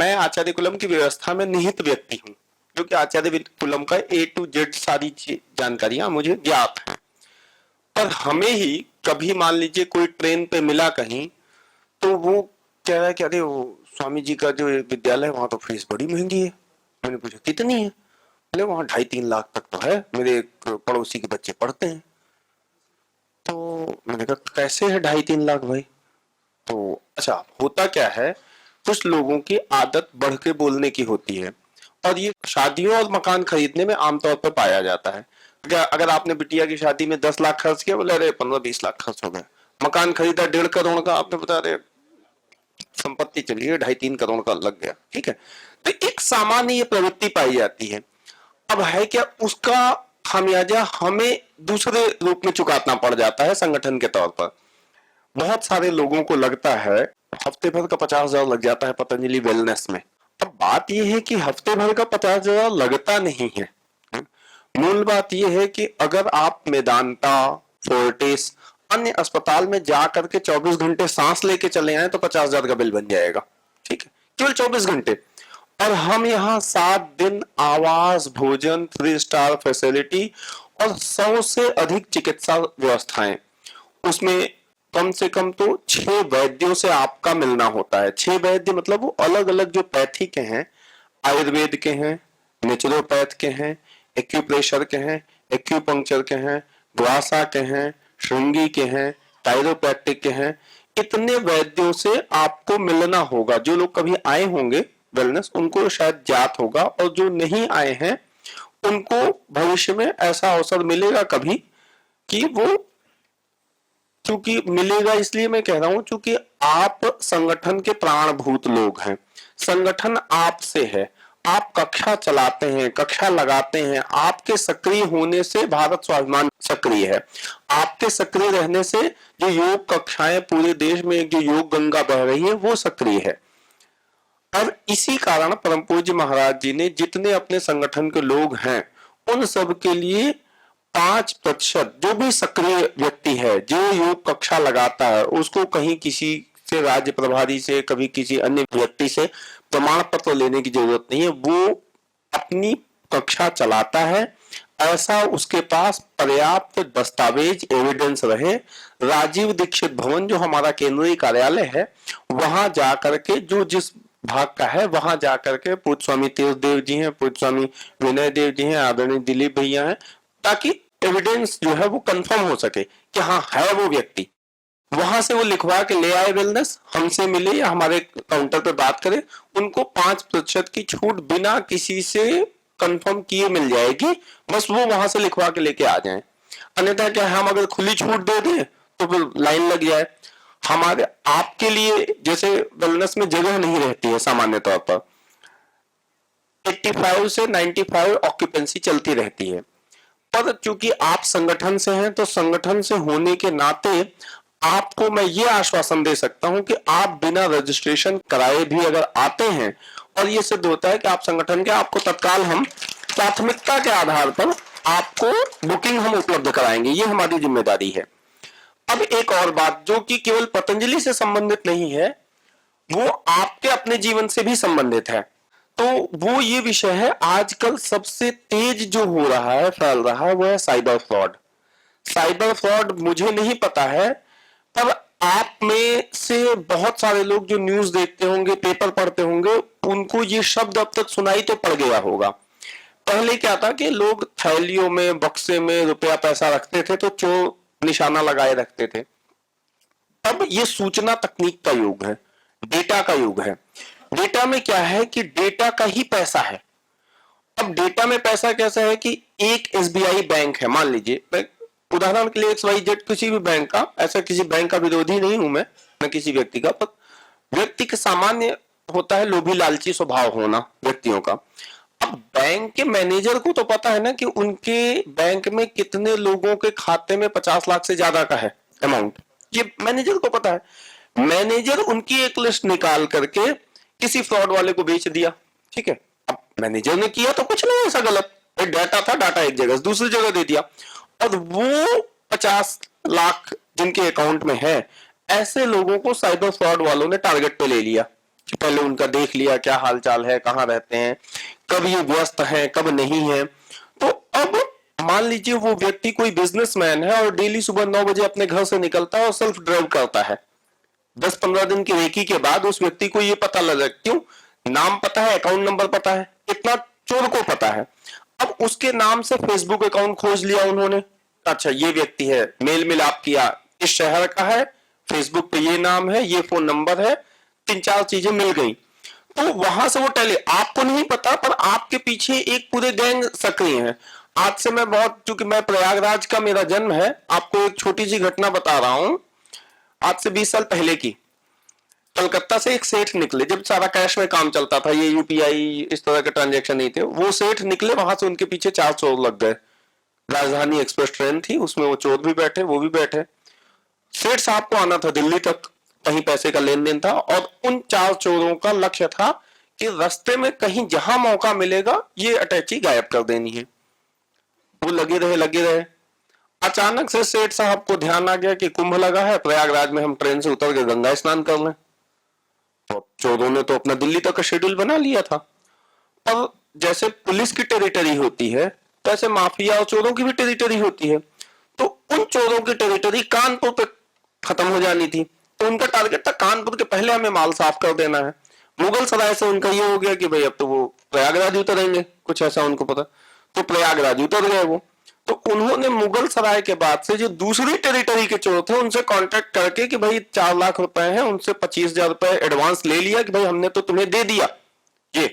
मैं आचार्य कुलम की व्यवस्था में निहित व्यक्ति हूँ, क्योंकि आचार्य कुलम का A to Z सारी जानकारियां मुझे ज्ञात है। पर हमें ही कभी मान लीजिए कोई ट्रेन पे मिला कहीं, तो वो कह रहा है कि अरे वो स्वामी जी का जो विद्यालय है वहां तो फीस बड़ी महंगी है। मैंने पूछा कितनी है? बोले वहां 2.5-3 लाख तक तो है, मेरे एक पड़ोसी के बच्चे पढ़ते हैं। तो मैंने कहा कैसे है 2.5-3 लाख भाई? तो अच्छा होता क्या है, कुछ लोगों की आदत बढ़ के बोलने की होती है, और ये शादियों और मकान खरीदने में आमतौर पर पाया जाता है। अगर आपने बिटिया की शादी में 10 लाख खर्च किया, बोले अरे 15-20 लाख खर्च हो गए। मकान खरीदा 1.5 करोड़ का, आपने बता रहे संपत्ति चलिए 2.5-3 करोड़ का लग गया। ठीक है, तो एक सामान्य ये प्रवृत्ति पाई जाती है। अब है क्या, उसका खामियाजा हमें दूसरे रूप में चुकाना पड़ जाता है संगठन के तौर पर। बहुत सारे लोगों को लगता है हफ्ते भर का 50,000 लग जाता है पतंजलि वेलनेस में। अब बात यह है कि हफ्ते भर का 50,000 लगता नहीं है। मूल बात यह है कि अगर आप मेदांता, फोर्टिस, अन्य अस्पताल में जा करके 24 घंटे सांस लेके चले आए तो 50,000 का बिल बन जाएगा। ठीक है, केवल 24 घंटे। और हम यहाँ 7 दिन आवास, भोजन, 3 स्टार फैसिलिटी और 100 से अधिक चिकित्सा व्यवस्थाएं, उसमें कम से कम तो 6 वैद्यों से आपका मिलना होता है। 6 वैद्य मतलब वो अलग अलग जो पैथी के हैं, आयुर्वेद के हैं, नेचुरोपैथ के हैं, एक्यूप्रेशर के हैं, एक्यूपंक्चर के हैं, ग्वासा के हैं, श्रृंगी के हैं, टायरोप्रैक्टिक के हैं। इतने वैद्यों से आपको मिलना होगा। जो लोग कभी आए होंगे वेलनेस उनको शायद ज्ञात होगा, और जो नहीं आए हैं उनको भविष्य में ऐसा अवसर मिलेगा कभी कि वो, क्योंकि मिलेगा इसलिए मैं कह रहा हूं क्योंकि आप संगठन के प्राणभूत लोग हैं। संगठन आपसे है, आप कक्षा चलाते हैं, कक्षा लगाते हैं। आपके सक्रिय होने से भारत स्वाभिमान सक्रिय है। आपके सक्रिय रहने से जो योग कक्षाएं पूरे देश में, जो योग गंगा बह रही है, वो सक्रिय है। और इसी कारण परम पूज्य महाराज जी ने जितने अपने संगठन के लोग हैं उन सब के लिए 5% जो भी सक्रिय व्यक्ति है, जो योग कक्षा लगाता है, उसको कहीं किसी से, राज्य प्रभारी से, कभी किसी अन्य व्यक्ति से प्रमाण पत्र लेने की जरूरत नहीं है। वो अपनी कक्षा चलाता है, ऐसा उसके पास पर्याप्त दस्तावेज, एविडेंस रहे। राजीव दीक्षित भवन जो हमारा केंद्रीय कार्यालय है, वहां जाकर के, जो जिस भाग का है, वहां जाकर के पूज्य स्वामी तीर्थदेव जी हैं, पूज्य स्वामी विनय देव जी हैं, आदरणीय दिलीप भैया हैं, ताकि एविडेंस जो है वो कंफर्म हो सके कि हाँ है वो व्यक्ति। वहां से वो लिखवा के ले आए वेलनेस, हमसे मिले या हमारे काउंटर पे बात करे, उनको 5% की छूट बिना किसी से कंफर्म किए मिल जाएगी। बस वो वहां से लिखवा के लेके आ जाएं। अन्यथा क्या हम अगर खुली छूट दे दें तो फिर लाइन लग जाए। हमारे आपके लिए जैसे वेलनेस में जगह नहीं रहती है सामान्य तौर पर, 85 से 95 ऑक्यूपेंसी चलती रहती है। पर चूंकि आप संगठन से हैं, तो संगठन से होने के नाते आपको मैं ये आश्वासन दे सकता हूं कि आप बिना रजिस्ट्रेशन कराए भी अगर आते हैं, और ये सिद्ध होता है कि आप संगठन के, आपको तत्काल हम प्राथमिकता के आधार पर आपको बुकिंग हम उपलब्ध कराएंगे। ये हमारी जिम्मेदारी है। अब एक और बात जो कि केवल पतंजलि से संबंधित नहीं है, वो आपके अपने जीवन से भी संबंधित है। तो वो ये विषय है, आजकल सबसे तेज जो हो रहा है, फैल रहा है, वो है साइबर फ्रॉड। साइबर फ्रॉड मुझे नहीं पता है, पर आप में से बहुत सारे लोग जो न्यूज देखते होंगे, पेपर पढ़ते होंगे, उनको ये शब्द अब तक सुनाई तो पड़ गया होगा। पहले क्या था कि लोग थैलियों में, बक्से में रुपया पैसा रखते थे तो चोर निशाना लगाए रखते थे। अब ये सूचना तकनीक का युग है, डेटा का युग है। डेटा में क्या है कि डेटा का ही पैसा है। अब डेटा में पैसा कैसा है कि एक एसबीआई बैंक है, मान लीजिए उदाहरण के लिए XYZ किसी भी बैंक का, ऐसा किसी बैंक का विरोधी नहीं हूं मैं, न किसी व्यक्ति का, पर व्यक्ति के सामान्य होता है लोभी लालची स्वभाव होना व्यक्तियों का। अब बैंक के मैनेजर को तो पता है ना कि उनके बैंक में कितने लोगों के खाते में 50 लाख से ज्यादा का है अमाउंट, ये मैनेजर को पता है। मैनेजर उनकी एक लिस्ट निकाल करके किसी फ्रॉड वाले को बेच दिया। ठीक है, अब मैनेजर ने किया तो कुछ नहीं ऐसा गलत, एक डाटा था, डाटा एक जगह से दूसरी जगह दे दिया, और वो 50 लाख जिनके अकाउंट में है, ऐसे लोगों को साइबर फ्रॉड वालों ने टारगेट पे ले लिया। कि पहले उनका देख लिया क्या हाल चाल है, कहाँ रहते हैं, कब ये व्यस्त हैं, कब नहीं है। तो अब मान लीजिए वो व्यक्ति कोई बिजनेसमैन है और डेली सुबह 9 बजे अपने घर से निकलता है और सेल्फ ड्राइव करता है। 10-15 दिन की रेकी के बाद उस व्यक्ति को ये पता लगा, क्यों, नाम पता है, अकाउंट नंबर पता है, इतना चोर को पता है। अब उसके नाम से फेसबुक अकाउंट खोज लिया उन्होंने, अच्छा ये व्यक्ति है, मेल मिलाप किया, इस शहर का है, फेसबुक पे ये नाम है, ये फोन नंबर है, 3-4 चीजें मिल गई। तो वहां से वो टैली, आपको नहीं पता पर आपके पीछे एक पूरे गैंग सक्रिय है। आज से मैं बहुत, चूंकि मैं प्रयागराज का मेरा जन्म है, आपको एक छोटी सी घटना बता रहा हूं। आज से 20 साल पहले की, कलकत्ता से एक सेठ निकले, जब सारा कैश में काम चलता था, ये यूपीआई इस तरह के ट्रांजेक्शन नहीं थे, वो सेठ निकले, वहां से उनके पीछे 4 चोर लग गए। राजधानी एक्सप्रेस ट्रेन थी, उसमें वो चोर भी बैठे, वो भी बैठे। सेठ साहब को आना था दिल्ली तक, कहीं पैसे का लेन देन था, और उन 4 चोरों का लक्ष्य था कि रास्ते में कहीं जहां मौका मिलेगा ये अटैची गायब कर देनी है। वो लगे रहे। अचानक से सेठ साहब को ध्यान आ गया कि कुंभ लगा है प्रयागराज में, हम ट्रेन से उतर के गंगा स्नान कर लें। तो चोरों ने तो अपना दिल्ली तक का शेड्यूल बना लिया था, पर जैसे पुलिस की टेरिटरी होती है वैसे माफिया और चोरों की भी टेरिटरी होती है। तो उन चोरों की टेरिटरी कानपुर पे खत्म हो जानी थी, तो उनका टारगेट था कानपुर के पहले हमें माल साफ कर देना है। मुगल सराय से उनका ये हो गया कि भाई अब तो वो प्रयागराज उतरेंगे, कुछ ऐसा उनको पता, तो प्रयागराज उतर गए वो। तो उन्होंने मुगल सराय के बाद से जो दूसरी टेरिटरी के चोर थे उनसे कांटेक्ट करके कि भाई 4 लाख रुपए हैं, उनसे 25,000 रुपए एडवांस ले लिया कि भाई हमने तो तुम्हें दे दिया, ये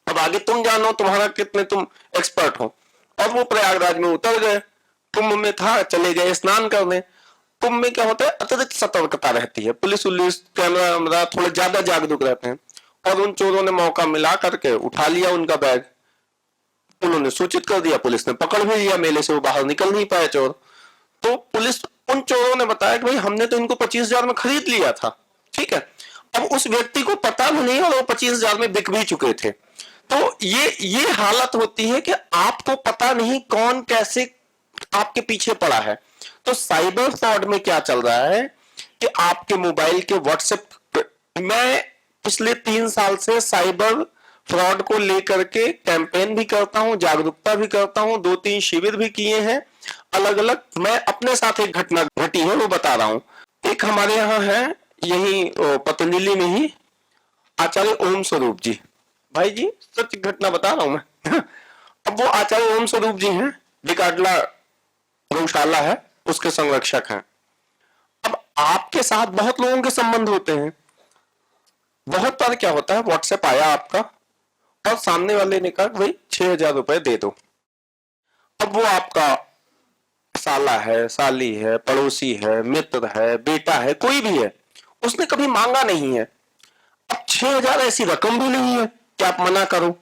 अब आगे तुम जानो तुम्हारा कितने तुम एक्सपर्ट हो। और वो प्रयागराज में उतर गए, कुंभ में था, चले गए स्नान करने। कुंभ में क्या होता है, अतिरिक्त सतर्कता रहती है, पुलिस उलिस कैमरा थोड़े ज्यादा जागरूक रहते हैं। और उन चोरों ने मौका मिला करके उठा लिया उनका बैग, उन्होंने सूचित कर दिया, पुलिस ने पकड़ भी लिया, मेले से वो बाहर निकल नहीं पाए चोर। तो पुलिस, उन चोरों ने बताया कि भाई हमने तो इनको 25,000 में खरीद लिया था, ठीक है। अब उस व्यक्ति को पता भी नहीं और वो 25,000 में बिक भी चुके थे। तो ये हालत होती है कि आपको पता नहीं कौन कैसे आपके पीछे पड़ा है। तो साइबर फ्रॉड में क्या चल रहा है कि आपके मोबाइल के व्हाट्सएप, मैं पिछले 3 साल से साइबर फ्रॉड को लेकर के कैंपेन भी करता हूं, जागरूकता भी करता हूं, 2-3 शिविर भी किए हैं अलग अलग। मैं अपने साथ एक घटना घटी है वो बता रहा हूं। एक हमारे यहाँ है, यही पतंजलि में ही, आचार्य ओम स्वरूप जी, भाई जी सच घटना बता रहा हूं मैं। अब वो आचार्य ओम स्वरूप जी हैं, बिकाडला गौशाला है उसके संरक्षक हैं। अब आपके साथ बहुत लोगों के संबंध होते हैं, बहुत बार क्या होता है, व्हाट्सएप आया आपका और सामने वाले ने कहा भाई 6,000 रुपए दे दो। अब वो आपका साला है, साली है, पड़ोसी है, मित्र है, बेटा है, कोई भी है, उसने कभी मांगा नहीं है। अब 6,000 ऐसी रकम भी नहीं है कि आप मना करो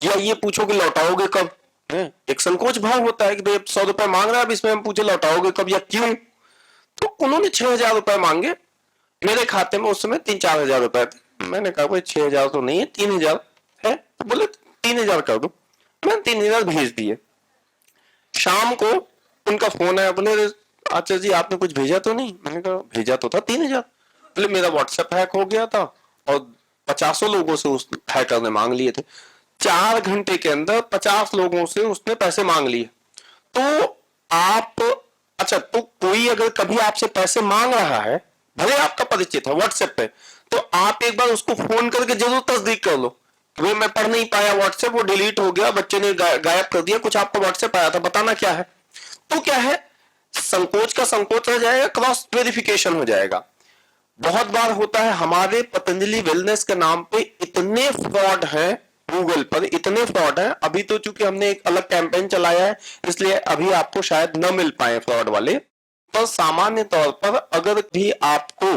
या ये पूछो कि लौटाओगे कब है? एक संकोच भाव होता है कि भाई 100 रुपए मांग रहा है, अब इसमें हम पूछे लौटाओगे कब या क्यों। तो उन्होंने 6,000 रुपए मांगे, मेरे खाते में उस समय 3-4 हजार रुपए थे। मैंने कहा भाई 6,000 तो नहीं है, 3,000 है, तो बोले 3,000 कर दो। मैंने 3,000 भेज दिए। शाम को उनका फोन आया, बोले आचार्य जी आपने कुछ भेजा तो नहीं। मैंने कहा भेजा तो था 3,000। बोले मेरा व्हाट्सएप हैक हो गया था और 50 लोगों से उस हैकर ने मांग लिए थे। 4 घंटे के अंदर 50 लोगों से उसने पैसे मांग लिए। तो आप, अच्छा, तो कोई अगर कभी आपसे पैसे मांग रहा है, भले आपका परिचित है व्हाट्सएप पे, तो आप एक बार उसको फोन करके जरूर तस्दीक कर लो कि भाई मैं पढ़ नहीं पाया व्हाट्सएप, वो डिलीट हो गया, बच्चे ने गायब कर दिया, कुछ आपको व्हाट्सएप आया था, बताना क्या है। तो क्या है, संकोच का संकोच रह जाएगा, क्रॉस वेरिफिकेशन हो जाएगा। बहुत बार होता है हमारे पतंजलि वेलनेस के नाम पे इतने फ्रॉड हैं, गूगल पर इतने फ्रॉड हैं। अभी तो चूंकि हमने एक अलग कैंपेन चलाया है इसलिए अभी आपको शायद न मिल पाए फ्रॉड वाले, पर सामान्य तौर पर अगर भी आपको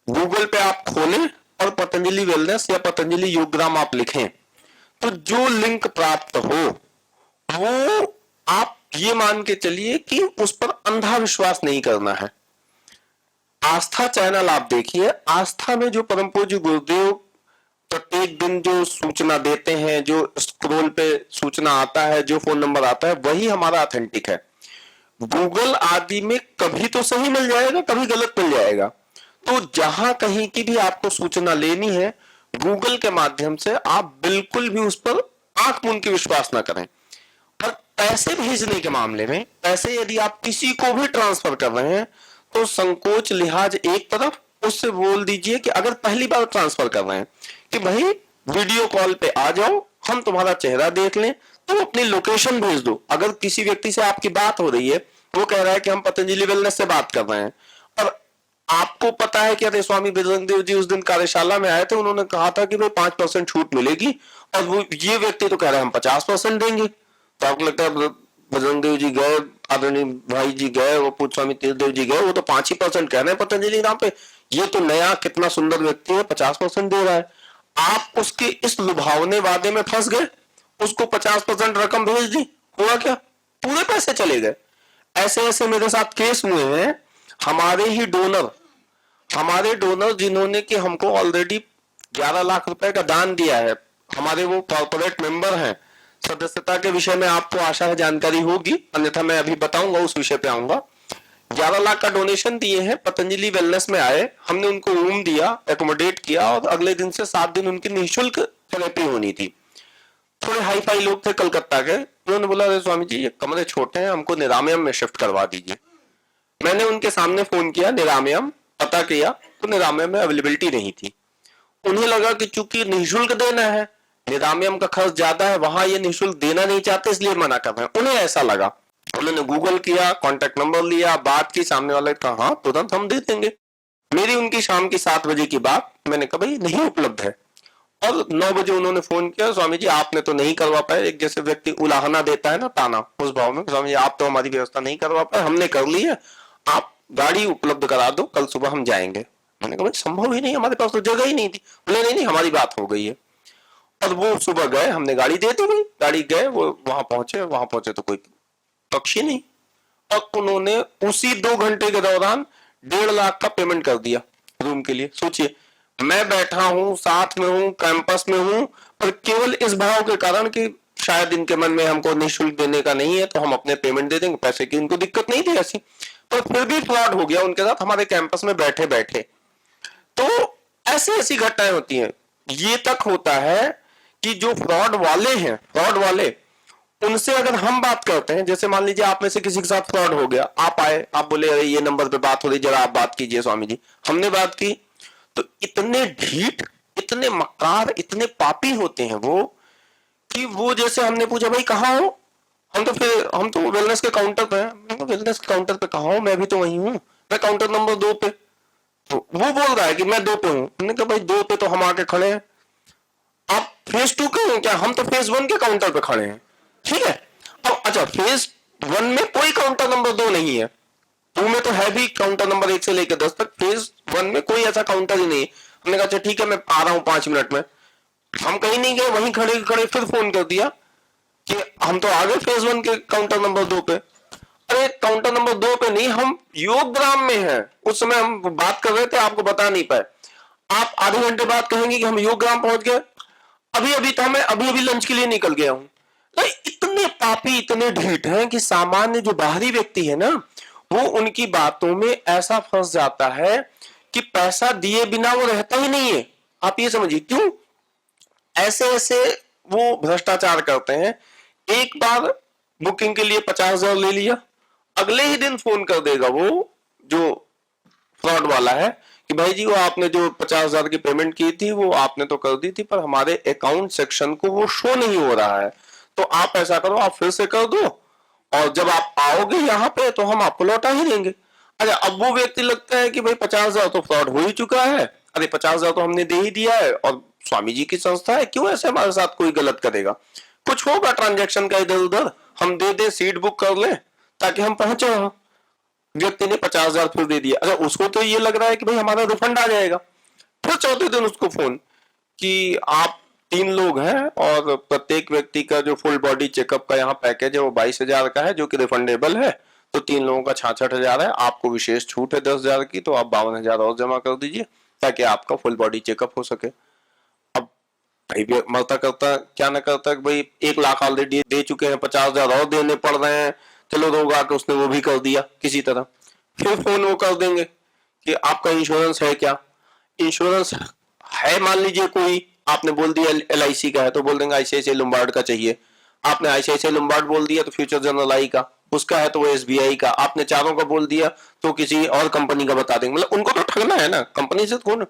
गूगल पे आप खोलें और पतंजलि वेलनेस या पतंजलि योगग्राम आप लिखें, तो जो लिंक प्राप्त हो वो आप ये मान के चलिए कि उस पर अंधा विश्वास नहीं करना है। आस्था चैनल आप देखिए, आस्था में जो परम पूज्य गुरुदेव प्रत्येक दिन जो सूचना देते हैं, जो स्क्रोल पे सूचना आता है, जो फोन नंबर आता है, वही हमारा ऑथेंटिक है। गूगल आदि में कभी तो सही मिल जाएगा, कभी गलत मिल जाएगा। तो जहां कहीं की भी आपको सूचना लेनी है गूगल के माध्यम से आप बिल्कुल भी उस पर आंख मूंद के विश्वास ना करें। और पैसे भेजने के मामले में, पैसे यदि आप किसी को भी ट्रांसफर कर रहे हैं तो संकोच लिहाज एक तरफ, उससे बोल दीजिए कि अगर पहली बार ट्रांसफर कर रहे हैं कि भाई वीडियो कॉल पे आ जाओ, हम तुम्हारा चेहरा देख लें, तुम अपनी लोकेशन भेज दो। अगर किसी व्यक्ति से आपकी बात हो रही है, वो कह रहा है कि हम पतंजलि वेलनेस से बात कर रहे हैं, और आपको पता है कि अरे स्वामी बजरंग देव जी उस दिन कार्यशाला में आए थे, उन्होंने कहा था कि भाई 5% छूट मिलेगी, और वो ये व्यक्ति तो कह रहे हैं हम 50% देंगे। तो आपको लगता है बजरंग देव जी गए, आदरणीय भाई जी गए, वो पूज्य स्वामी तीर्थदेव जी गए, वो तो 5% कह रहे हैं पतंजलि नाम पे, ये तो नया कितना सुंदर व्यक्ति है 50% दे रहा है। आप उसके इस लुभावने वादे में फंस गए, उसको 50% रकम भेज दी, हुआ क्या? पूरे पैसे चले गए। ऐसे ऐसे मेरे साथ केस हुए हैं। हमारे डोनर जिन्होंने कि हमको ऑलरेडी 11 लाख रुपए का दान दिया है, हमारे वो कॉर्पोरेट मेंबर हैं। सदस्यता के विषय में आपको आशा है जानकारी होगी, अन्यथा मैं अभी बताऊंगा, उस विषय पे आऊंगा। 11 लाख का डोनेशन दिए हैं, पतंजलि वेलनेस में आए, हमने उनको रूम दिया, एकोमोडेट किया, और अगले दिन से 7 दिन उनकी निःशुल्क थेरेपी होनी थी। थोड़े हाई फाई लोग थे कलकत्ता के, उन्होंने बोला अरे स्वामी जी ये कमरे छोटे हैं, हमको निरामयम में शिफ्ट करवा दीजिए। मैंने उनके सामने फोन किया, निरामयम पता किया तो निरामयम में अवेलेबिलिटी नहीं थी। उन्हें लगा कि चूंकि निःशुल्क देना है, निरामयम का खर्च ज्यादा है, वहां ये निःशुल्क देना नहीं चाहते इसलिए मना कर रहे हैं, उन्हें ऐसा लगा। उन्होंने गूगल किया, कॉन्टेक्ट नंबर लिया, बात की, सामने वाले कहा हाँ तुरंत हम दे देंगे। मेरी उनकी शाम की 7 बजे की बात, मैंने कहा भाई नहीं उपलब्ध है, और 9 बजे उन्होंने फोन किया, स्वामी जी आपने तो नहीं करवा पाए। एक जैसे व्यक्ति उलाहना देता है ना, ताना, उस भाव में, स्वामी जी आप तो हमारी व्यवस्था नहीं करवा पाए, हमने कर ली है, आप गाड़ी उपलब्ध करा दो, कल सुबह हम जाएंगे। मैंने कहा संभव ही नहीं, हमारे पास तो जगह ही नहीं थी। बोले नहीं नहीं हमारी बात हो गई है। और वो सुबह गए, हमने गाड़ी दे दी भाई, गाड़ी गए, वो वहां पहुंचे तो कोई पक्षी नहीं, और उन्होंने उसी 2 घंटे के दौरान 1.5 लाख का पेमेंट कर दिया रूम के लिए। सोचिए, मैं बैठा हूं, साथ में हूं, कैंपस में हूं, पर केवल इस भाव के कारण कि शायद इनके मन में हमको निःशुल्क देने का नहीं है तो हम अपने पेमेंट दे देंगे, पैसे की उनको दिक्कत नहीं थी ऐसी, पर फिर भी फ्रॉड हो गया उनके साथ हमारे कैंपस में बैठे बैठे। तो ऐसी ऐसी घटनाएं होती हैं। ये तक होता है कि जो फ्रॉड वाले उनसे अगर हम बात करते हैं, जैसे मान लीजिए आप में से किसी के साथ फ्रॉड हो गया, आप आए, आप बोले अरे ये नंबर पे बात हो रही, जरा आप बात कीजिए स्वामी जी, हमने बात की, तो इतने ढीठ, इतने मक्कार, इतने पापी होते हैं वो, कि वो जैसे हमने पूछा भाई कहाँ हो, हम तो वेलनेस के काउंटर पे हैं। वेलनेस के काउंटर पे कहाँ हो, मैं भी तो वही हूँ, मैं काउंटर नंबर 2 पे। तो वो बोल रहा है कि मैं 2 पे हूँ। हमने कहा भाई 2 पे तो हम आके खड़े हैं, आप फेज 2 के हैं क्या? हम तो फेज 1 के काउंटर पे खड़े हैं, ठीक है। अब अच्छा, फेज 1 में कोई काउंटर नंबर 2 नहीं है, 2 में तो है भी काउंटर नंबर 1 से लेकर 10 तक, फेज 1 में कोई ऐसा काउंटर ही नहीं है। हमने कहा अच्छा ठीक है मैं आ रहा हूँ 5 मिनट में। हम कहीं नहीं गए, वहीं खड़े खड़े फिर फोन कर दिया कि हम तो आ गए फेज 1 के काउंटर नंबर 2 पे। अरे काउंटर नंबर 2 पे नहीं, हम योगग्राम में हैं, उस समय हम बात कर रहे थे, आपको बता नहीं पाए। आप आधे घंटे बाद कहेंगे कि हम योगग्राम पहुंच गए, अभी अभी तो मैं अभी लंच के लिए निकल गया हूं। तो इतने पापी, इतने ढीठ हैं कि सामान्य जो बाहरी व्यक्ति है ना, वो उनकी बातों में ऐसा फंस जाता है कि पैसा दिए बिना वो रहता ही नहीं है। आप ये समझिए क्यों ऐसे ऐसे वो भ्रष्टाचार करते हैं। एक बार बुकिंग के लिए 50,000 ले लिया, अगले ही दिन फोन कर देगा वो जो फ्रॉड वाला है कि भाई जी वो आपने जो 50,000 की पेमेंट की थी वो आपने तो कर दी थी, पर हमारे अकाउंट सेक्शन को वो शो नहीं हो रहा है, तो आप ऐसा करो आप फिर से कर दो, और जब आप आओगे यहाँ पे तो हम आपको लौटा ही देंगे। अच्छा, अब वो व्यक्ति लगता है कि भाई 50,000 तो फ्रॉड हो ही चुका है, अरे 50,000 तो हमने दे ही दिया है, और स्वामी जी की संस्था है, क्यों ऐसे हमारे साथ कोई गलत करेगा, कुछ होगा ट्रांजेक्शन का इधर उधर, हम दे दे, सीट बुक कर ले ताकि हम पहुंचे वहां। व्यक्ति ने 50,000 फिर दे दिया। अच्छा, उसको तो ये लग रहा है कि भाई हमारा रिफंड आ जाएगा। फिर चौथे दिन उसको फोन कि आप 3 लोग हैं और प्रत्येक व्यक्ति का जो फुल बॉडी चेकअप का यहाँ पैकेज है वो 22,000 का है, जो कि रिफंडेबल है, तो 3 लोगों का 66,000 है, आपको विशेष छूट है 10,000 की, तो आप 52,000 और जमा कर दीजिए ताकि आपका फुल बॉडी चेकअप हो सके। अब भाई मरता करता क्या ना करता, भाई 1 लाख ऑलरेडी दे चुके हैं, 50,000 और देने पड़ रहे हैं, चलो रोग आके उसने वो भी कर दिया किसी तरह। फिर फोन वो कर देंगे कि आपका इंश्योरेंस है क्या? इंश्योरेंस है मान लीजिए कोई, आपने बोल दिया LIC का है तो बोल देंगे ICICI लोम्बार्ड का चाहिए, आपने ICICI लोम्बार्ड बोल दिया तो फ्यूचर जनरल आई का, उसका है तो वो SBI का, आपने चारों का बोल दिया तो किसी और कंपनी का बता देंगे। मतलब उनको तो ठगना है ना, कंपनी से कौन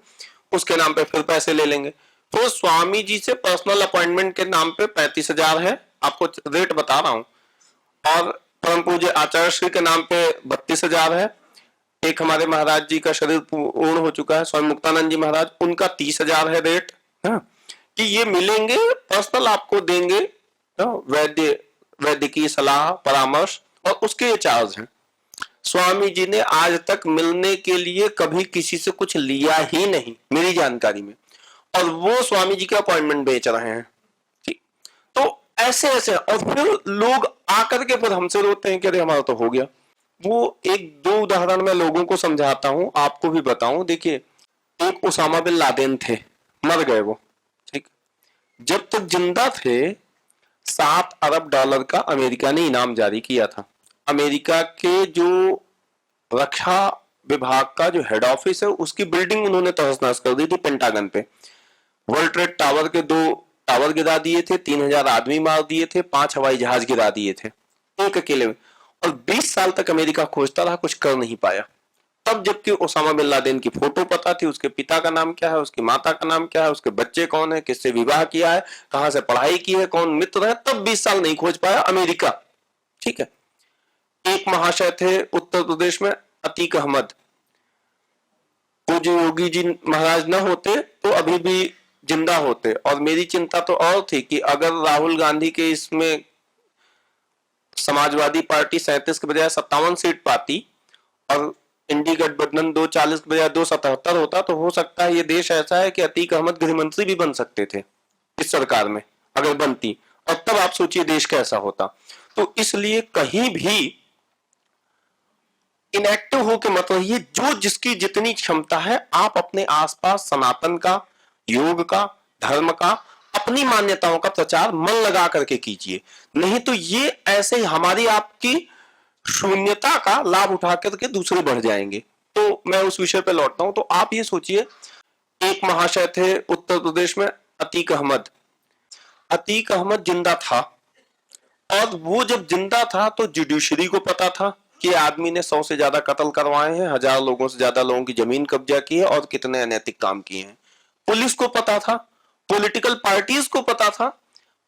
उसके नाम पे फिर पैसे ले लेंगे। तो स्वामी जी से पर्सनल अपॉइंटमेंट के नाम पे 35,000 है, आपको रेट बता रहा हूं, और परम पूज्य आचार्य श्री के नाम पे 32,000 है। एक हमारे महाराज जी का शरीर पूर्ण हो चुका है, स्वामी मुक्तानंद जी महाराज, उनका 30,000 है रेट, है कि ये मिलेंगे, पर्सनल आपको देंगे वैद्य वैद्य की सलाह परामर्श, और उसके ये चार्ज हैं। स्वामी जी ने आज तक मिलने के लिए कभी किसी से कुछ लिया ही नहीं मेरी जानकारी में, और वो स्वामी जी के अपॉइंटमेंट बेच रहे हैं। ठीक, तो ऐसे ऐसे, और फिर लोग आकर के फिर हमसे रोते हैं कि अरे हमारा तो हो गया। वो एक दो उदाहरण मैं लोगों को समझाता हूं, आपको भी बताऊं। देखिए, एक उसामा बिन लादेन थे, मर गए वो, ठीक, जब तक जिंदा थे $7 अरब का अमेरिका ने इनाम जारी किया था। अमेरिका के जो रक्षा विभाग का जो हेड ऑफिस है उसकी बिल्डिंग उन्होंने तहस नहस कर दी थी पेंटागन पे। वर्ल्ड ट्रेड टावर के 2 टावर गिरा दिए थे, 3,000 आदमी मार दिए थे, 5 हवाई जहाज गिरा दिए थे एक अकेले में, और 20 साल तक अमेरिका खोजता रहा, कुछ कर नहीं पाया। तब जबकि ओसामा बिन लादेन की फोटो पता थी, उसके पिता का नाम क्या है, उसकी माता का नाम क्या है, उसके बच्चे कौन है, किससे विवाह किया है, कहां से पढ़ाई की है, कौन मित्र है, तब 20 साल नहीं खोज पाया अमेरिका। ठीक है। एक महाशय थे उत्तर प्रदेश में, अतीक अहमद, पूज्य योगी जी महाराज न होते तो अभी भी जिंदा होते, और मेरी चिंता तो और थी कि अगर राहुल गांधी के इसमें समाजवादी पार्टी 37 के बजाय 57 सीट पाती और इंडी गठबंधन 240 के बजाय 277 होता, तो हो सकता है ये देश ऐसा है कि अतीक अहमद गृह मंत्री भी बन सकते थे इस सरकार में अगर बनती, और तब आप सोचिए देश कैसा होता। तो इसलिए कहीं भी इनएक्टिव होकर मत रहिए, जो जिसकी जितनी क्षमता है आप अपने आसपास सनातन का, योग का, धर्म का, अपनी मान्यताओं का प्रचार मन लगा करके कीजिए। नहीं तो ये ऐसे हमारी आपकी शून्यता का लाभ उठा करके दूसरे बढ़ जाएंगे। तो मैं उस विषय पे लौटता हूं। तो आप ये सोचिए, एक महाशय थे उत्तर प्रदेश में, अतीक अहमद। अतीक अहमद जिंदा था, और वो जब जिंदा था तो जुडिशरी को पता था कि आदमी ने 100 से ज्यादा कत्ल करवाए हैं, 1000 लोगों से ज्यादा लोगों की जमीन कब्जा की है, और कितने अनैतिक काम किए हैं। पुलिस को पता था, पॉलिटिकल पार्टीज को पता था,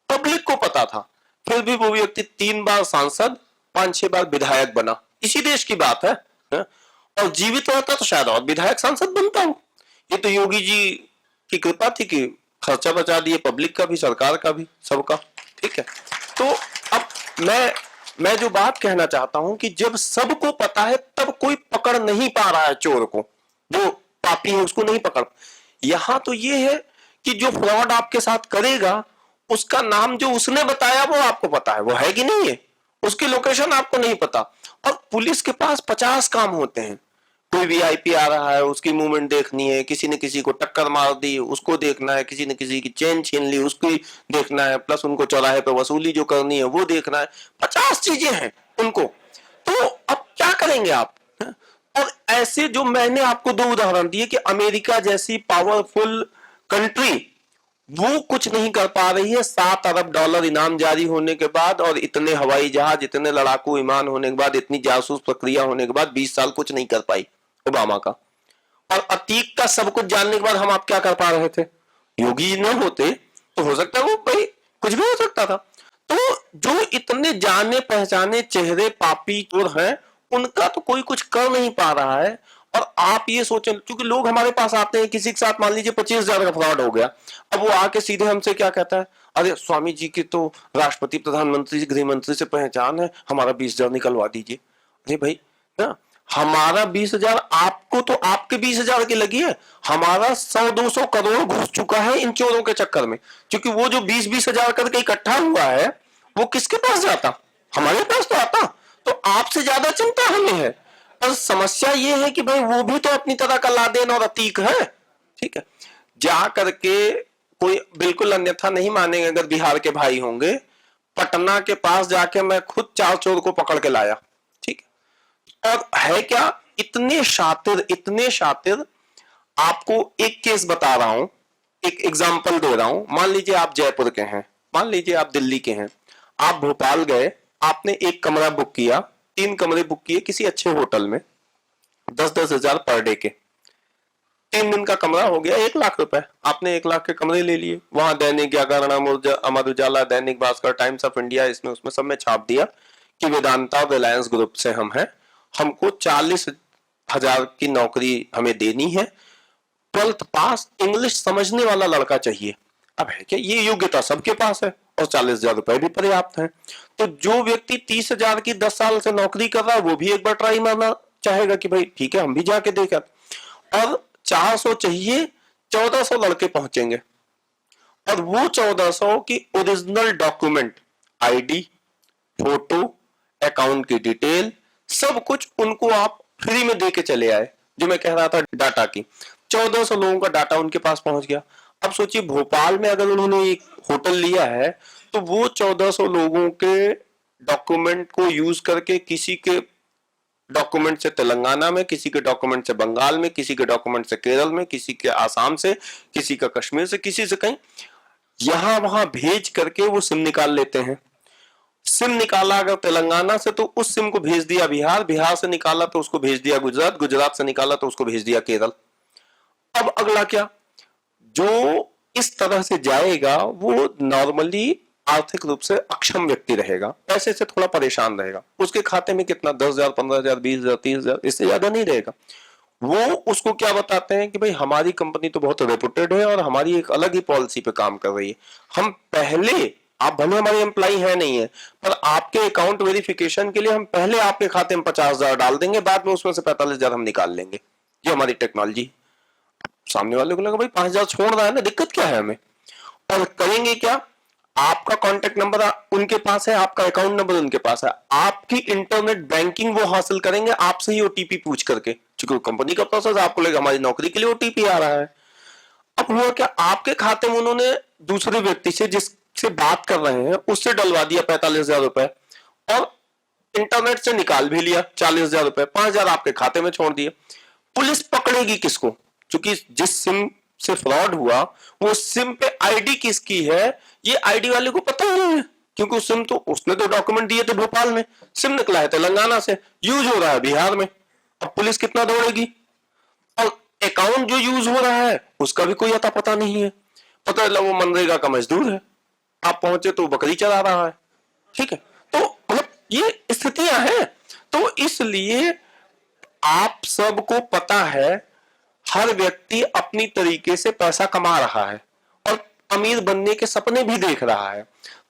पब्लिक को पता था। फिर भी वो व्यक्ति 3 बार सांसद, 5-6 बार विधायक बना। इसी देश की बात है, और जीवित रहता तो शायद और विधायक सांसद बनता हूं। ये तो योगी जी की कृपा थी कि खर्चा बचा दिए, पब्लिक का भी, सरकार का भी, सबका। ठीक है। तो अब मैं जो बात कहना चाहता हूं कि जब सबको पता है तब कोई पकड़ नहीं पा रहा है चोर को, जो पापी है उसको नहीं पकड़। यहां तो ये है कि जो फ्रॉड आपके साथ करेगा उसका नाम जो उसने बताया वो आपको पता है, वो है कि नहीं है, उसकी लोकेशन आपको नहीं पता। और पुलिस के पास 50 काम होते हैं। कोई VIP आ रहा है, उसकी मूवमेंट देखनी है, किसी ने किसी को टक्कर मार दी उसको देखना है, किसी ने किसी की चेन छीन ली उसकी देखना है, प्लस उनको चौराहे पे वसूली जो करनी है वो देखना है। 50 चीजें हैं उनको। तो अब क्या करेंगे आप? और ऐसे जो मैंने आपको 2 उदाहरण दिए कि अमेरिका जैसी पावरफुल कंट्री वो कुछ नहीं कर पा रही है $7 अरब इनाम जारी होने के बाद, और इतने हवाई जहाज, इतने लड़ाकू विमान होने के बाद, इतनी जासूस प्रक्रिया होने के बाद 20 साल कुछ नहीं कर पाई ओबामा का। और अतीक का सब कुछ जानने के बाद हम आप क्या कर पा रहे थे? योगी न होते तो हो सकता है वो भाई कुछ भी हो सकता था। तो जो इतने जाने पहचाने चेहरे पापी चोर हैं उनका तो कोई कुछ कर नहीं पा रहा है। और आप ये सोचें, क्योंकि लोग हमारे पास आते हैं, किसी के साथ मान लीजिए 25,000 का फ्रॉड हो गया, अब वो आके सीधे हमसे क्या कहता है, अरे स्वामी जी की तो राष्ट्रपति, प्रधानमंत्री, गृह मंत्री से पहचान है, हमारा 20,000 निकलवा दीजिए। अरे भाई ना, हमारा 20,000 आपको तो आपके 20,000 की लगी है, हमारा 100-200 करोड़ घुस चुका है इन चोरों के चक्कर में। क्योंकि वो जो 20-20 हजार करके इकट्ठा हुआ है वो किसके पास जाता? हमारे पास तो आता। तो आपसे ज्यादा चिंता हमें है। पर समस्या ये है कि भाई वो भी तो अपनी तरह का लादेन और अतीक है। ठीक है। जा करके कोई बिल्कुल अन्यथा नहीं मानेंगे अगर बिहार के भाई होंगे, पटना के पास जाके मैं खुद 4 चोर को पकड़ के लाया। ठीक है। और है क्या, इतने शातिर, इतने शातिर। आपको एक केस बता रहा हूं, एक एग्जांपल दे रहा हूं, मान लीजिए आप जयपुर के हैं, मान लीजिए आप दिल्ली के हैं, आप भोपाल गए, आपने एक कमरा बुक किया, 3 कमरे बुक किए किसी अच्छे होटल में, 10-10 हजार पर डे के, 3 दिन का कमरा हो गया 1 लाख रुपए। आपने 1 लाख के कमरे ले लिए, वहां Dainik Jagran, Amar Ujala, Dainik Bhaskar, times of India, इसमें उसमें सब में छाप दिया कि वेदांता और रिलायंस ग्रुप से हम हैं, हमको 40,000 की नौकरी हमें देनी है, 12th पास इंग्लिश समझने वाला लड़का चाहिए। अब है क्या, ये योग्यता सबके पास है और 40,000 रुपए भी पर्याप्त है। तो जो व्यक्ति 30,000 की 10 साल से नौकरी कर रहा है वो भी एक बार ट्राई मारना चाहेगा कि भाई ठीक है हम भी जाके देखें। और 400 चाहिए, 1400 लड़के पहुंचेंगे और वो 1400 की original document, ID, photo, account की डिटेल, सब कुछ उनको आप फ्री में दे के चले आए। जो मैं कह रहा था डाटा की, 1400 लोगों का डाटा उनके पास पहुंच गया। अब सोचिए भोपाल में अगर उन्होंने एक होटल लिया है तो वो 1400 लोगों के डॉक्यूमेंट को यूज करके किसी के डॉक्यूमेंट से तेलंगाना में, किसी के डॉक्यूमेंट से बंगाल में, किसी के डॉक्यूमेंट से केरल में, किसी के आसाम से, किसी का कश्मीर से, किसी से कहीं, यहां वहां भेज करके वो सिम निकाल लेते हैं। सिम निकाला अगर तेलंगाना से तो उस सिम को भेज दिया बिहार, बिहार से निकाला तो उसको भेज दिया गुजरात, गुजरात से निकाला तो उसको भेज दिया केरल। अब अगला क्या, जो इस तरह से जाएगा वो नॉर्मली आर्थिक रूप से अक्षम व्यक्ति रहेगा, पैसे से थोड़ा परेशान रहेगा, उसके खाते में कितना 10,000, 15,000, 20,000, 30,000, इससे ज्यादा नहीं रहेगा। वो उसको क्या बताते हैं कि भाई हमारी कंपनी तो बहुत रेपुटेड है और हमारी एक अलग ही पॉलिसी पे काम कर रही है, हम पहले, आप भले हमारे एम्प्लॉय है नहीं है, पर आपके अकाउंट वेरिफिकेशन के लिए हम पहले आपके खाते में 50,000 डाल देंगे, बाद में उसमें से 45,000 हम निकाल लेंगे। ये हमारी टेक्नोलॉजी। सामने वाले को लगा भाई 5,000 छोड़ रहा है ना, दिक्कत क्या है हमें। और करेंगे क्या, आपका कॉन्टेक्ट नंबर उनके पास है, आपका अकाउंट नंबर उनके पास है, आपकी इंटरनेट बैंकिंग वो हासिल करेंगे आपसे ही ओटीपी पूछ करके, क्योंकि कंपनी का प्रोसेस, आपको लगे हमारी नौकरी के लिए ओटीपी आ रहा है। अब हुआ क्या, आपके खाते में उन्होंने दूसरे व्यक्ति से जिससे बात कर रहे हैं उससे डलवा दिया 45,000 रुपए और इंटरनेट से निकाल भी लिया 40,000 रुपए, 5,000 आपके खाते में छोड़ दिए। पुलिस पकड़ेगी किसको, क्योंकि जिस सिम से फ्रॉड हुआ वो सिम पे आईडी किसकी है ये आईडी वाले को पता ही नहीं है, क्योंकि उस सिम तो उसने तो डॉक्यूमेंट दिए थे भोपाल में, सिम निकला है तेलंगाना से, यूज हो रहा है बिहार में। अब पुलिस कितना दौड़ेगी, और अकाउंट जो यूज हो रहा है उसका भी कोई अता पता नहीं है, पता चला वो मनरेगा का मजदूर है, आप पहुंचे तो बकरी चला रहा है। ठीक है, तो मतलब ये स्थितियां हैं। तो इसलिए आप सबको पता है हर व्यक्ति अपनी तरीके से पैसा कमा रहा है और अमीर बनने के सपने भी देख रहा है,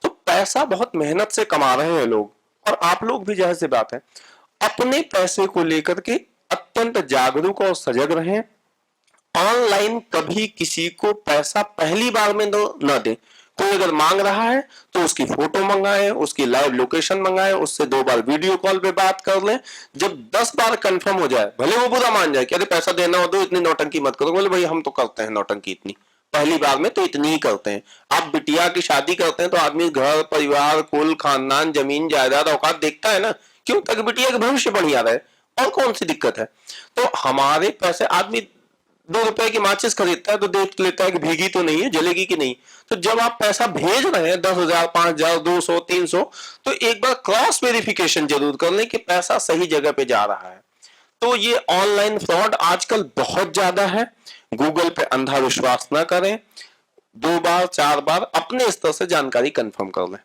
तो पैसा बहुत मेहनत से कमा रहे हैं लोग, और आप लोग भी जाहिर सी बात है अपने पैसे को लेकर के अत्यंत जागरूक और सजग रहें। ऑनलाइन कभी किसी को पैसा पहली बार में न दे। कोई अगर मांग रहा है तो उसकी फोटो मंगाए, उसकी लाइव लोकेशन मंगाए, उससे 2 बार वीडियो कॉल पे बात कर ले। जब 10 बार कंफर्म हो जाए, भले वो बुरा मान जाए कि अरे पैसा देना हो तो इतनी नौटंकी मत करो, बोले भाई हम तो करते हैं नौटंकी इतनी, पहली बार में तो इतनी ही करते हैं। आप बिटिया की शादी करते हैं तो आदमी घर परिवार कुल खानदान जमीन जायदाद औकात देखता है ना, क्यों, ताकि बिटिया का भविष्य बढ़िया रहे, और कौन सी दिक्कत है। तो हमारे पैसे, आदमी 2 रुपए की माचिस खरीदता है तो देख लेता है कि भीगी तो नहीं है, जलेगी कि नहीं। तो जब आप पैसा भेज रहे हैं 10,000, 5,000, 200, 300, तो एक बार क्रॉस वेरिफिकेशन जरूर कर लें कि पैसा सही जगह पे जा रहा है। तो ये ऑनलाइन फ्रॉड आजकल बहुत ज्यादा है, गूगल पे अंधा विश्वास ना करें, 2 बार 4 बार अपने स्तर से जानकारी कंफर्म कर लें।